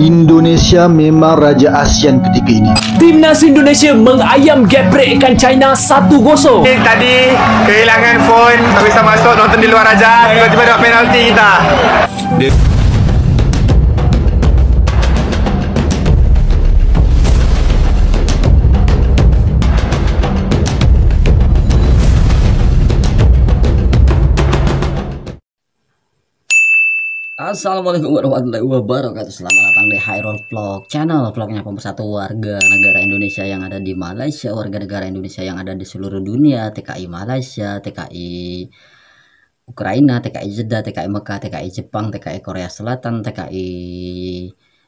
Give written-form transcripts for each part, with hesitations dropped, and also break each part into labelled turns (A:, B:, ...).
A: Indonesia memang raja ASEAN ketika ini.
B: Timnas Indonesia mengayam geprek China 1-0.
C: Tadi kehilangan phone, tak bisa masuk nonton di luar aja. Tiba-tiba dapat penalti kita.
D: Assalamualaikum warahmatullahi wabarakatuh. Selamat datang di Hairul Vlog Channel, vlognya pemersatu warga negara Indonesia yang ada di Malaysia, warga negara Indonesia yang ada di seluruh dunia, TKI Malaysia, TKI Ukraina, TKI Jeddah, TKI Mekah, TKI Jepang, TKI Korea Selatan, TKI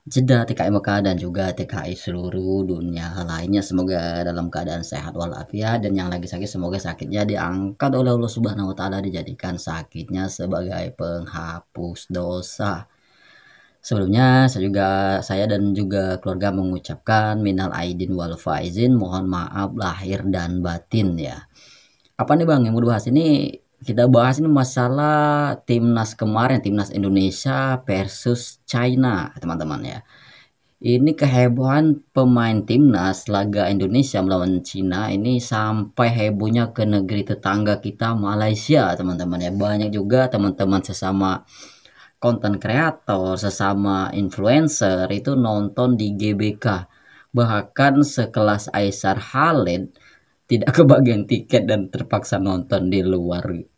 D: Jeddah, TKI Mekah, dan juga TKI seluruh dunia lainnya. Semoga dalam keadaan sehat walafiat, dan yang lagi sakit semoga sakitnya diangkat oleh Allah Subhanahu wa Ta'ala, dijadikan sakitnya sebagai penghapus dosa. Sebelumnya saya dan juga keluarga mengucapkan minal aidin wal faizin, mohon maaf lahir dan batin ya. Apa nih Bang yang mau dibahas ini? Kita bahas ini masalah timnas kemarin, timnas Indonesia versus China, teman-teman ya. Ini kehebohan pemain timnas laga Indonesia melawan China ini sampai hebohnya ke negeri tetangga kita Malaysia, teman-teman ya. Banyak juga teman-teman sesama konten kreator, sesama influencer itu nonton di GBK. Bahkan sekelas Aisar Khalid tidak kebagian tiket dan terpaksa nonton di luar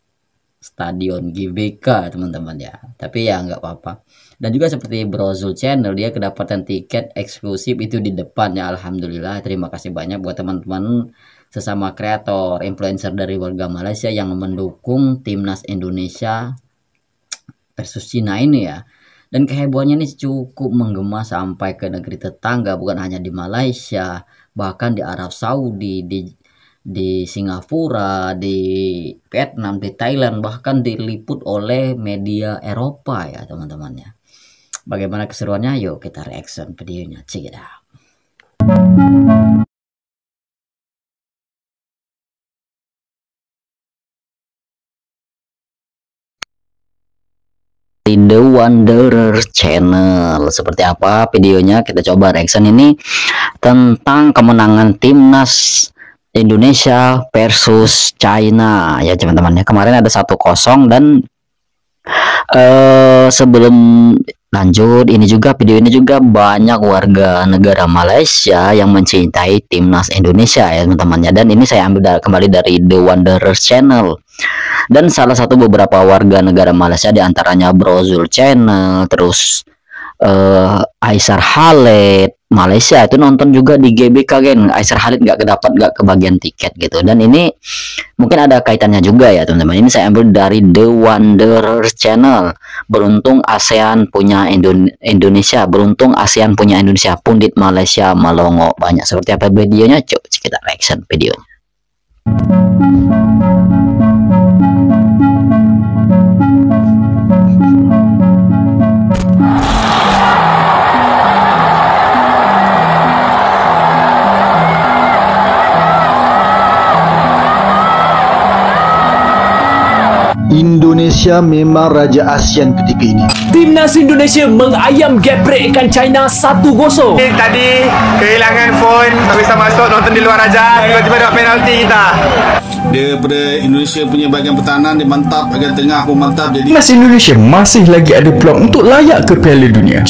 D: stadion GBK, teman-teman ya. Tapi ya nggak apa-apa. Dan juga seperti Brozul Channel, dia kedapatan tiket eksklusif itu di depan ya. Alhamdulillah, terima kasih banyak buat teman-teman sesama kreator, influencer dari warga Malaysia yang mendukung timnas Indonesia versus Cina ini ya. Dan kehebohannya ini cukup menggema sampai ke negeri tetangga, bukan hanya di Malaysia, bahkan di Arab Saudi, di Singapura, di Vietnam, di Thailand, bahkan diliput oleh media Eropa ya teman-teman ya. Bagaimana keseruannya? Yuk kita reaction videonya, check it out. The Wanderer Channel. Seperti apa videonya? Kita coba reaction ini tentang kemenangan timnas Indonesia versus China ya teman-teman ya. Kemarin ada 1-0 dan sebelum lanjut video ini juga banyak warga negara Malaysia yang mencintai timnas Indonesia ya teman-teman ya. Dan ini saya ambil kembali dari The Wanderer Channel. Dan salah satu beberapa warga negara Malaysia diantaranya Brozul Channel, terus Aisar Khalid Malaysia itu nonton juga di GBK kan. Aisar Khalid nggak kebagian tiket gitu. Dan ini mungkin ada kaitannya juga ya teman-teman. Ini saya ambil dari The Wanderer Channel. Beruntung ASEAN punya Indonesia, beruntung ASEAN punya Indonesia, pundit Malaysia melongo banyak. Seperti apa videonya? Coba kita reaction videonya.
A: Indonesia memang raja ASEAN ketika ini.
B: Timnas Indonesia mengayam geprek China 1-0.
C: Tadi kehilangan phone, tak bisa masuk nonton di luar aja. Tiba-tiba dapat penalti kita.
E: Daripada Indonesia punya bahagian pertahanan dia mantap, bahagian tengah pun mantap. Jadi
F: Timnas Indonesia masih lagi ada peluang untuk layak ke Piala Dunia.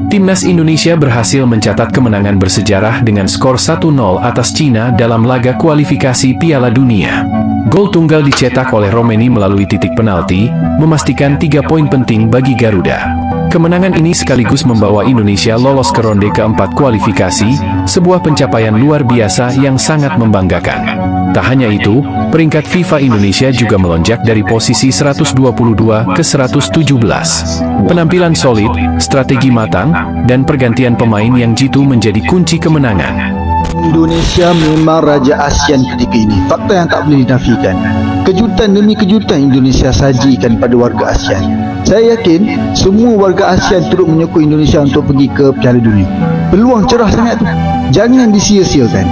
G: Timnas Indonesia berhasil mencatat kemenangan bersejarah dengan skor 1-0 atas Cina dalam laga kualifikasi Piala Dunia. Gol tunggal dicetak oleh Romeni melalui titik penalti, memastikan 3 poin penting bagi Garuda. Kemenangan ini sekaligus membawa Indonesia lolos ke ronde keempat kualifikasi, sebuah pencapaian luar biasa yang sangat membanggakan. Tak hanya itu, peringkat FIFA Indonesia juga melonjak dari posisi 122 ke 117. Penampilan solid, strategi matang, dan pergantian pemain yang jitu menjadi kunci kemenangan.
A: Indonesia memang raja ASEAN ketika ini. Fakta yang tak boleh dinafikan. Kejutan demi kejutan Indonesia sajikan pada warga ASEAN. Saya yakin semua warga ASEAN turut menyokong Indonesia untuk pergi ke Piala Dunia. Peluang cerah sangat tu. Jangan disia-siakan.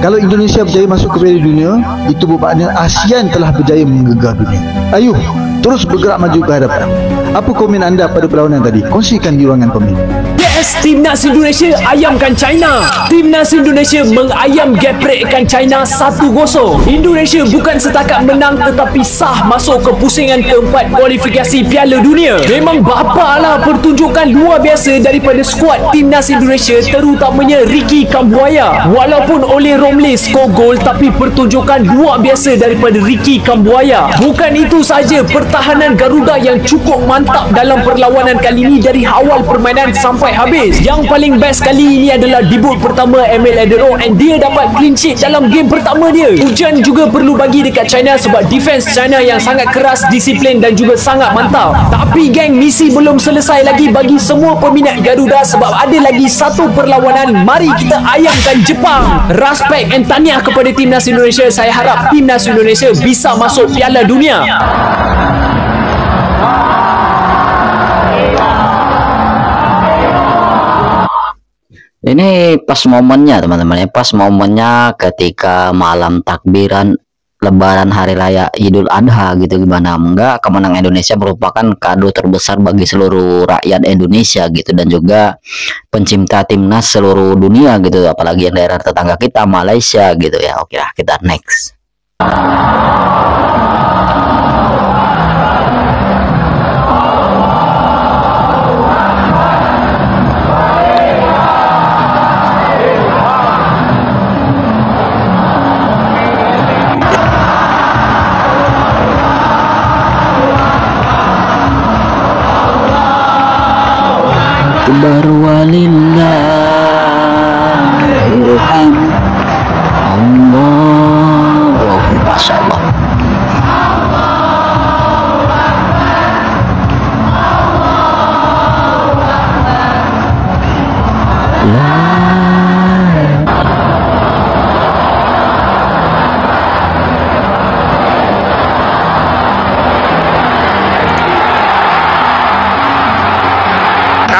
A: Kalau Indonesia berjaya masuk ke Piala Dunia, itu bermakna ASEAN telah berjaya menggegah dunia. Ayuh, terus bergerak maju ke hadapan. Apa komen anda pada perlawanan tadi? Kongsikan di ruangan komen.
B: Best Timnas Indonesia ayamkan China. Timnas Indonesia mengayam geprekkan China 1-0. Indonesia bukan setakat menang tetapi sah masuk ke pusingan keempat kualifikasi Piala Dunia. Memang bapalah pertunjukan luar biasa daripada skuad Timnas Indonesia, terutamanya Ricky Kambuaya. Walaupun Ole Romle skor gol, tapi pertunjukan luar biasa daripada Ricky Kambuaya. Bukan itu saja, pertahanan Garuda yang cukup mantap dalam perlawanan kali ini dari awal permainan sampai habis. Yang paling best kali ini adalah debut pertama Emil Adero, and dia dapat clean sheet dalam game pertama dia. Hujan juga perlu bagi dekat China sebab defense China yang sangat keras, disiplin dan juga sangat mantap. Tapi geng, misi belum selesai lagi bagi semua peminat Garuda sebab ada lagi satu perlawanan. Mari kita ayamkan Jepang. Respect and tahniah kepada Timnas Indonesia. Saya harap Timnas Indonesia bisa masuk Piala Dunia.
D: Ini pas momennya teman-teman ya, pas momennya ketika malam takbiran Lebaran hari raya Idul Adha gitu. Gimana enggak, kemenangan Indonesia merupakan kado terbesar bagi seluruh rakyat Indonesia gitu, dan juga pencinta timnas seluruh dunia gitu, apalagi yang daerah tetangga kita Malaysia gitu ya. Oke lah, kita next. Baru walillahilham Allah, Masya Allah.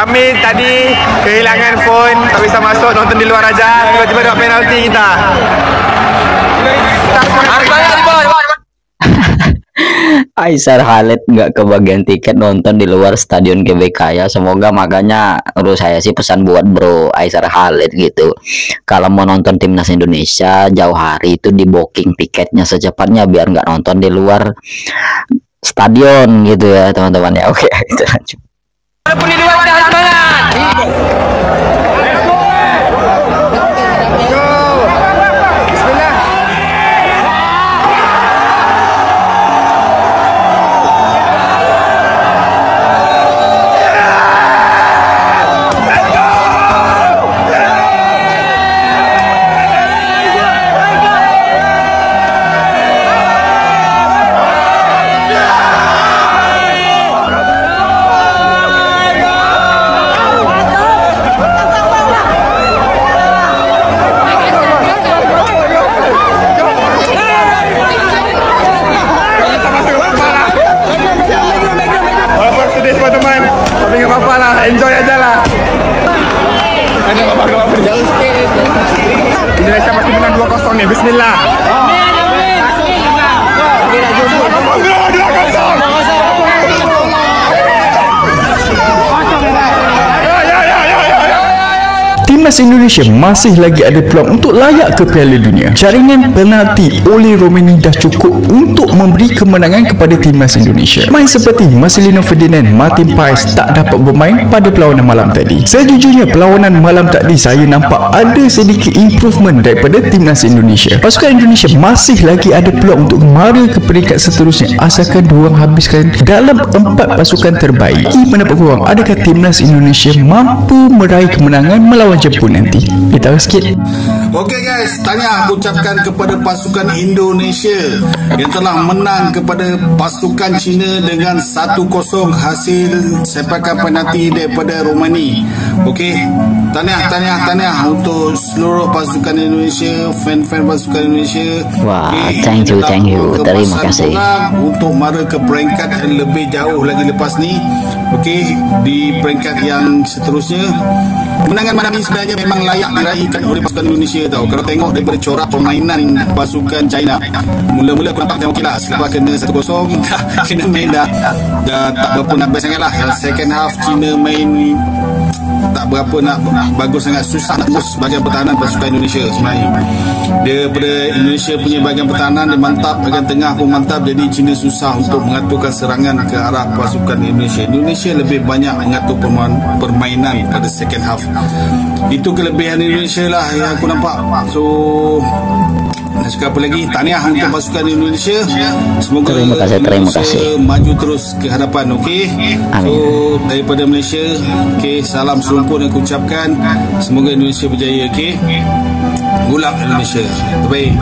C: Kami tadi kehilangan phone, tak bisa masuk nonton di luar aja. Tiba-tiba dapat penalti kita.
D: Aisar Khalid nggak kebagian tiket nonton di luar stadion GBK ya. Semoga, makanya menurut saya sih pesan buat bro Aisar Khalid gitu, kalau mau nonton timnas Indonesia jauh hari itu di booking tiketnya secepatnya biar nggak nonton di luar stadion gitu ya teman-teman ya. Oke, itu lanjut.
C: Walaupun di luar udah semangat. Bismillah. Enjoy aja lah. Indonesia masih menang 2-0 nih. Bismillah.
F: Timnas Indonesia masih lagi ada peluang untuk layak ke Piala Dunia. Jaringan penalti oleh Romeni dah cukup untuk memberi kemenangan kepada Timnas Indonesia. Main seperti Marcelino Ferdinand, Martin Paes tak dapat bermain pada perlawanan malam tadi. Sejujurnya perlawanan malam tadi saya nampak ada sedikit improvement daripada Timnas Indonesia. Pasukan Indonesia masih lagi ada peluang untuk mara ke peringkat seterusnya asalkan diorang habiskan dalam 4 pasukan terbaik. Pendapat korang, adakah Timnas Indonesia mampu meraih kemenangan melawan Jepun nanti? Kita tahu sikit.
E: Okey guys, tanya aku ucapkan kepada pasukan Indonesia yang telah menang kepada pasukan China dengan 1-0 hasil sepakan penalti daripada Romani. Okey, tahniah untuk seluruh pasukan Indonesia, fan-fan pasukan Indonesia.
D: Wah,
E: okay,
D: thank you, terima kasih.
E: Untuk mara ke peringkat yang lebih jauh lagi lepas ni. Okey, di peringkat yang seterusnya. Kemenangan malam ini sebenarnya memang layak diraihkan oleh pasukan Indonesia tau. Kalau tengok daripada corak permainan pasukan China, mula-mula aku nampak okey lah, selepas kena 1-0 kena main dah tak berapa nak best sangat lah. Second half China main tak berapa nak bagus, sangat susah nak terus bahagian pertahanan pasukan Indonesia sebenarnya. Daripada Indonesia punya bahagian pertahanan dia mantap, bahagian tengah pun mantap, jadi China susah untuk mengaturkan serangan ke arah pasukan Indonesia. Indonesia lebih banyak mengatur permainan pada second half. Itu kelebihan Indonesia lah yang aku nampak. So nak cakap apa lagi, tahniah untuk pasukan Indonesia. Semoga
D: terima kasih.
E: Maju terus ke hadapan. Okey. So daripada Malaysia, okey, salam serumpun aku ucapkan. Semoga Indonesia berjaya. Okey, gulak Indonesia. Terbaik.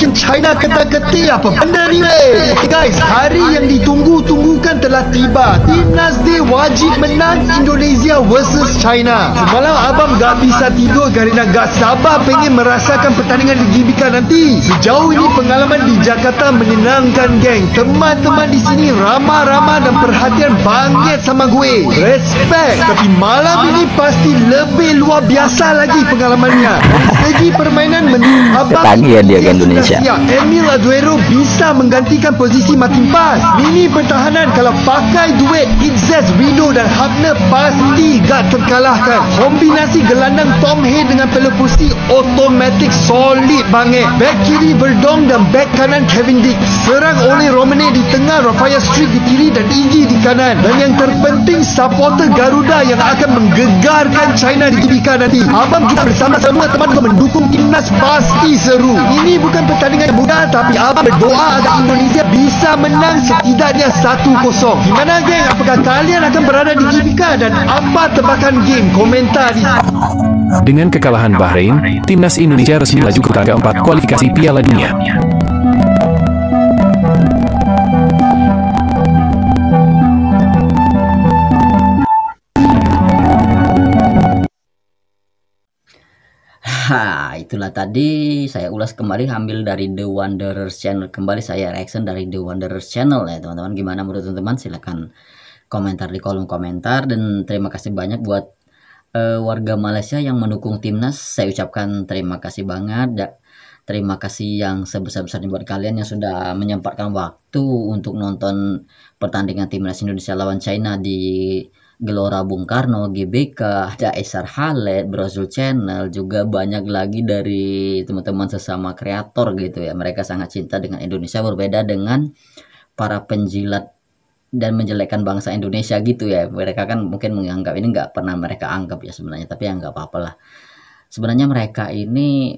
A: China ketak-ketik apa benda ni weh. Okay guys, hari yang ditunggu-tunggukan telah tiba. Timnas D wajib menang Indonesia versus China. Semalam abang gak bisa tidur kerana gak sabar pengen merasakan pertandingan di GBK nanti. Sejauh ini pengalaman di Jakarta menyenangkan geng. Teman-teman di sini ramah-ramah dan perhatian banget sama gue. Respect. Tapi malam ini pasti lebih luar biasa lagi pengalamannya. Dari segi permainan menurut abang
D: Ketagihan dia ke Indonesia.
A: Emil Aguero bisa menggantikan posisi Martin Pass. Lini pertahanan kalau pakai duet Izzet, Rido dan Hafner pasti gak terkalahkan. Kombinasi gelandang Tom Hay dengan Pelopussi automatic solid banget. Back kiri Verdong dan back kanan Kevin Dix. Serang oleh Romane di tengah, Rafael Street di kiri dan Iggy di kanan. Dan yang terpenting supporter Garuda yang akan menggegarkan China di GBK nanti. Abang kita bersama semua teman juga mendukung timnas, pasti seru. Ini bukan pertandingan yang mudah, tapi abang berdoa agar Indonesia bisa menang setidaknya 1-0. Gimana geng? Apakah kalian akan berada di GBK dan apa tebakan game? Komentar di
G: Dengan kekalahan Bahrain, timnas Indonesia resmi maju ke laga 4 kualifikasi Piala Dunia.
D: Itulah tadi saya ulas kembali, ambil dari The Wanderers Channel. Kembali saya reaction dari The Wanderers Channel ya teman-teman. Gimana menurut teman-teman? Silahkan komentar di kolom komentar. Dan terima kasih banyak buat warga Malaysia yang mendukung timnas. Saya ucapkan terima kasih banget. Terima kasih yang sebesar-besarnya buat kalian yang sudah menyempatkan waktu untuk nonton pertandingan timnas Indonesia lawan China di Gelora Bung Karno, GBK, ada Esar Khaled, Brazil Channel, juga banyak lagi dari teman-teman sesama kreator gitu ya. Mereka sangat cinta dengan Indonesia, berbeda dengan para penjilat dan menjelekkan bangsa Indonesia gitu ya. Mereka kan mungkin menganggap ini nggak pernah mereka anggap ya sebenarnya, tapi ya nggak apa-apa lah. Sebenarnya mereka ini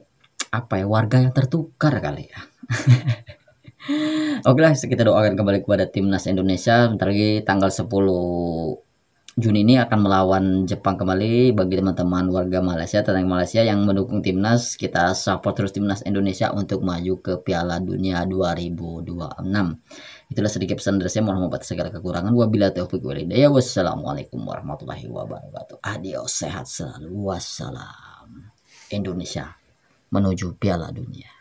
D: apa ya, warga yang tertukar kali ya. Oke lah, kita doakan kembali kepada timnas Indonesia. Bentar lagi tanggal 10 Juni ini akan melawan Jepang kembali. Bagi teman-teman warga Malaysia, tentang Malaysia yang mendukung timnas, kita support terus timnas Indonesia untuk maju ke Piala Dunia 2026. Itulah sedikit pesan dari saya. Mohon maaf atas segala kekurangan. Wabillahi taufiq wal hidayah. Wassalamualaikum warahmatullahi wabarakatuh. Adios, sehat selalu. Wassalam. Indonesia menuju Piala Dunia.